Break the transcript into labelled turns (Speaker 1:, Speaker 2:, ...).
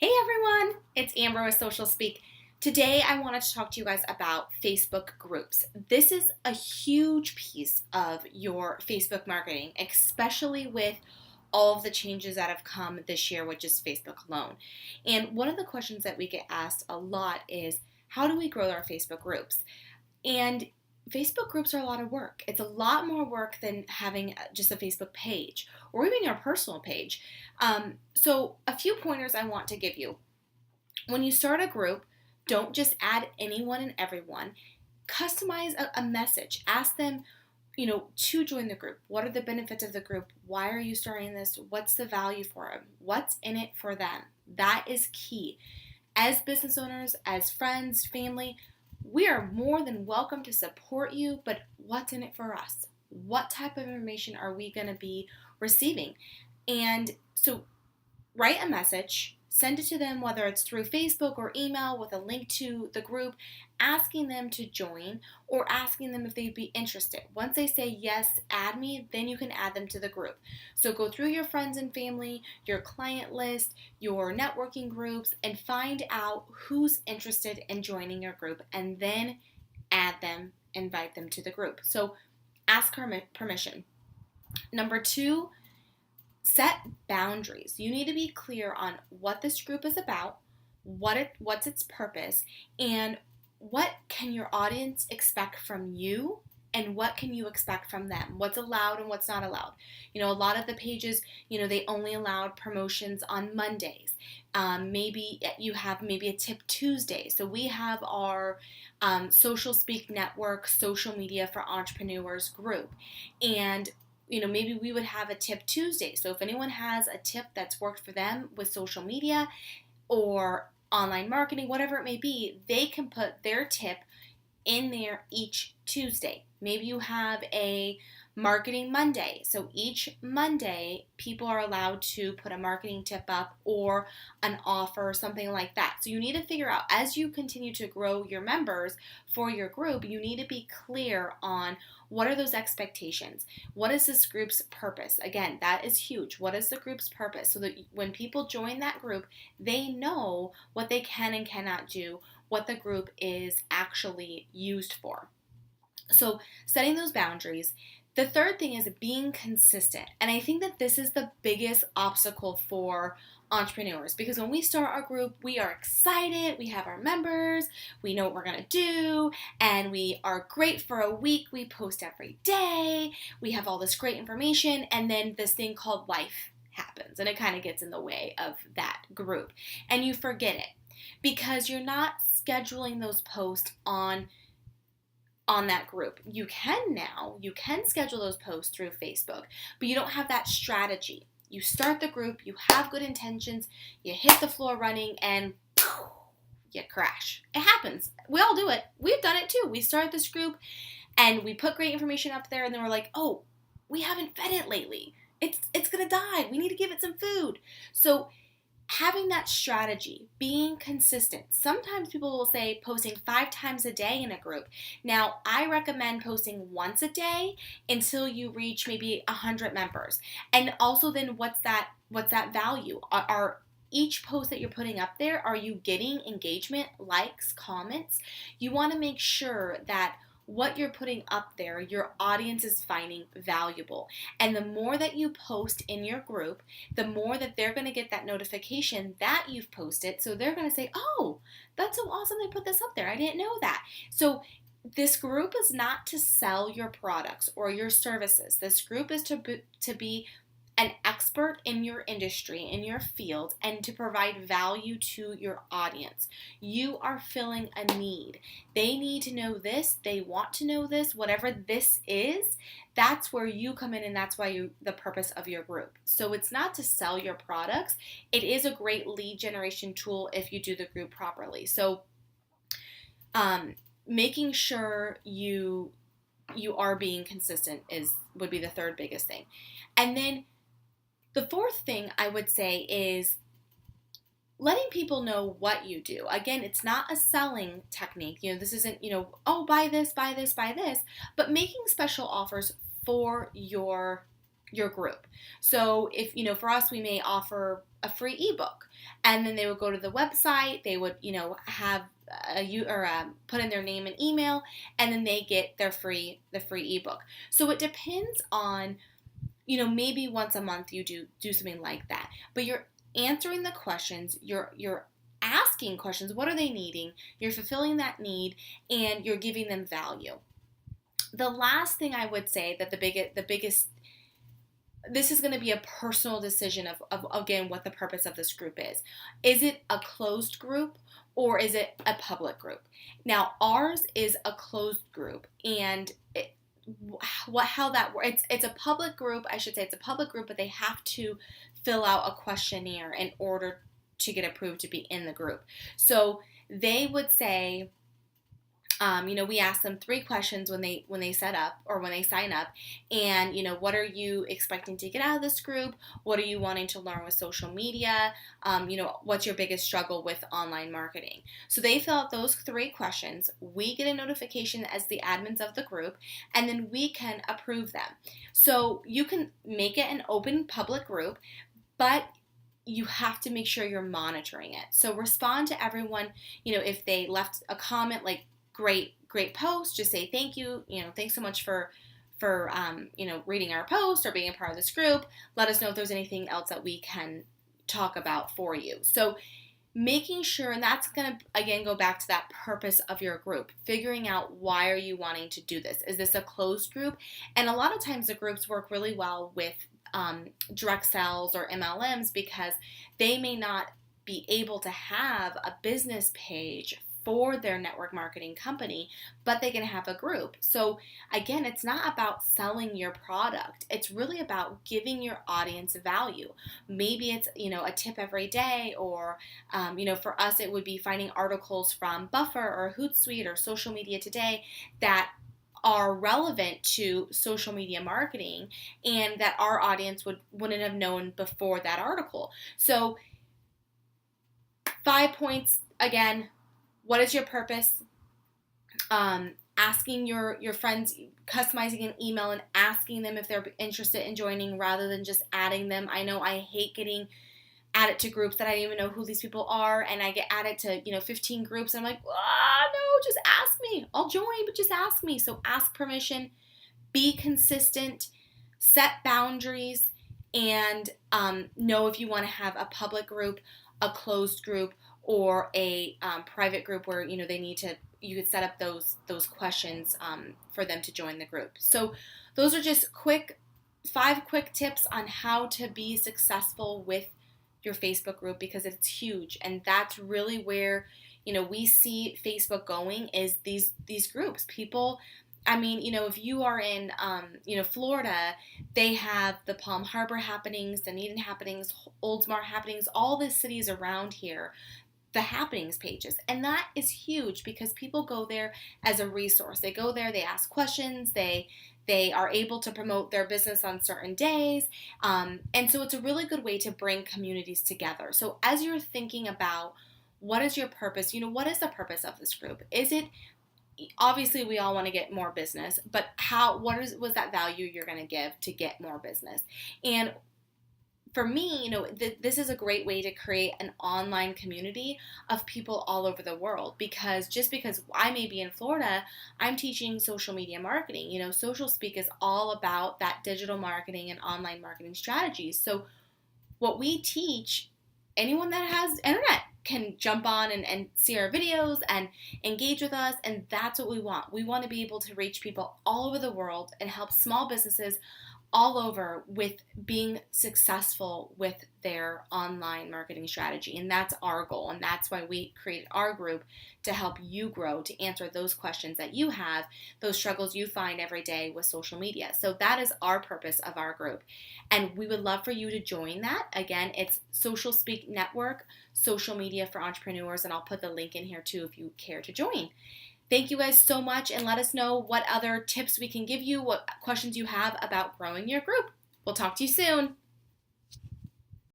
Speaker 1: Hey everyone, it's Amber with Social Speak. Today I wanted to talk to you guys about Facebook groups. This is a huge piece of your Facebook marketing, especially with all of the changes that have come this year with just Facebook alone. And one of the questions that we get asked a lot is, how do we grow our Facebook groups? And Facebook groups are a lot of work. It's a lot more work than having just a Facebook page or even your personal page. So, a few pointers I want to give you. When you start a group, don't just add anyone and everyone. Customize a message. Ask them, to join the group. What are the benefits of the group? Why are you starting this? What's the value for them? What's in it for them? That is key. As business owners, as friends, family, we are more than welcome to support you, but what's in it for us? What type of information are we going to be receiving? And so write a message, send it to them, whether it's through Facebook or email with a link to the group, asking them to join or asking them if they'd be interested. Once they say, yes, add me, then you can add them to the group. So go through your friends and family, your client list, your networking groups, and find out who's interested in joining your group, and then add them, invite them to the group. So ask permission. Number two, set boundaries. You need to be clear on what this group is about, what's its purpose, and what can your audience expect from you, and what can you expect from them? What's allowed and what's not allowed. A lot of the pages, they only allowed promotions on Mondays. Maybe you have a Tip Tuesday. So we have our Social Speak Network social media for entrepreneurs group, and maybe we would have a Tip Tuesday. So if anyone has a tip that's worked for them with social media or online marketing, whatever it may be, they can put their tip in there each Tuesday. Maybe you have a Marketing Monday. So each Monday, people are allowed to put a marketing tip up or an offer or something like that. So you need to figure out, as you continue to grow your members for your group, you need to be clear on what are those expectations? What is this group's purpose? Again, that is huge. What is the group's purpose? So that when people join that group, they know what they can and cannot do, what the group is actually used for. So setting those boundaries. The third thing is being consistent. And I think that this is the biggest obstacle for entrepreneurs, because when we start our group, we are excited, we have our members, we know what we're going to do, and we are great for a week. We post every day, we have all this great information, and then this thing called life happens, and it kind of gets in the way of that group. And you forget it because you're not scheduling those posts on that group. You can schedule those posts through Facebook, but you don't have that strategy. You start the group, you have good intentions, you hit the floor running, and you crash. It happens. We all do it. We've done it too. We started this group and we put great information up there, and then we're like, oh, we haven't fed it lately. It's gonna die. We need to give it some food. So having that strategy, being consistent. Sometimes people will say posting 5 times a day in a group. Now, I recommend posting once a day until you reach maybe 100 members. And also then what's that value? Are each post that you're putting up there, are you getting engagement, likes, comments? You want to make sure that what you're putting up there, your audience is finding valuable. And the more that you post in your group, the more that they're going to get that notification that you've posted. So they're going to say, oh, that's so awesome they put this up there. I didn't know that. So this group is not to sell your products or your services. This group is to be an expert in your industry, in your field, and to provide value to your audience. You are filling a need. They need to know this. They want to know this. Whatever this is, that's where you come in, and that's why the purpose of your group. So it's not to sell your products. It is a great lead generation tool if you do the group properly. So making sure you are being consistent would be the third biggest thing. And then the fourth thing I would say is letting people know what you do. Again, it's not a selling technique. This isn't, oh, buy this, buy this, buy this, but making special offers for your your group. So if, for us, we may offer a free ebook, and then they would go to the website, they would, have put in their name and email, and then they get the free ebook. So it depends on, maybe once a month you do something like that, but you're answering the questions, you're asking questions. What are they needing? You're fulfilling that need, and you're giving them value. The last thing I would say, that the biggest, this is going to be a personal decision of again, what the purpose of this group is. Is it a closed group or is it a public group? Now, ours is a closed group, and how that works, it's a public group, I should say. It's a public group, but they have to fill out a questionnaire in order to get approved to be in the group. So they would say, we ask them 3 questions when they set up, or when they sign up, and what are you expecting to get out of this group? What are you wanting to learn with social media? What's your biggest struggle with online marketing? So they fill out those 3 questions. We get a notification as the admins of the group, and then we can approve them. So you can make it an open public group, but you have to make sure you're monitoring it. So respond to everyone. If they left a comment like, great post, just say thank you, thanks so much for reading our post or being a part of this group. Let us know if there's anything else that we can talk about for you. So making sure, and that's going to again go back to that purpose of your group, figuring out, why are you wanting to do this? Is this a closed group? And a lot of times the groups work really well with direct sales or MLMs, because they may not be able to have a business page for their network marketing company, but they can have a group. So again, it's not about selling your product. It's really about giving your audience value. Maybe it's, a tip every day, or, for us, it would be finding articles from Buffer or Hootsuite or Social Media Today that are relevant to social media marketing, and that our audience wouldn't have known before that article. So 5 points again. What is your purpose? Asking your friends, customizing an email and asking them if they're interested in joining, rather than just adding them. I know I hate getting added to groups that I don't even know who these people are, and I get added to 15 groups, and I'm like, no, just ask me. I'll join, but just ask me. So ask permission, be consistent, set boundaries, and know if you want to have a public group, a closed group, or a private group where you could set up those questions for them to join the group. So those are just 5 quick tips on how to be successful with your Facebook group, because it's huge, and that's really where we see Facebook going, is these groups. People, if you are in Florida, they have the Palm Harbor happenings, the Dunedin happenings, Oldsmar happenings, all the cities around here, the happenings pages. And that is huge, because people go there as a resource. They go there, they ask questions, they are able to promote their business on certain days. And so it's a really good way to bring communities together. So as you're thinking about, what is your purpose? What is the purpose of this group? Is it, obviously we all want to get more business, but what was that value you're going to give to get more business? And for me, this is a great way to create an online community of people all over the world, because just because I may be in Florida, I'm teaching social media marketing. Social Speak is all about that digital marketing and online marketing strategies. So what we teach, anyone that has internet can jump on and see our videos and engage with us, and that's what we want. We want to be able to reach people all over the world and help small businesses all over with being successful with their online marketing strategy. And that's our goal. And that's why we created our group, to help you grow, to answer those questions that you have, those struggles you find every day with social media. So that is our purpose of our group. And we would love for you to join that. Again, it's Social Speak Network, Social Media for Entrepreneurs. And I'll put the link in here too if you care to join. Thank you guys so much, and let us know what other tips we can give you, what questions you have about growing your group. We'll talk to you soon.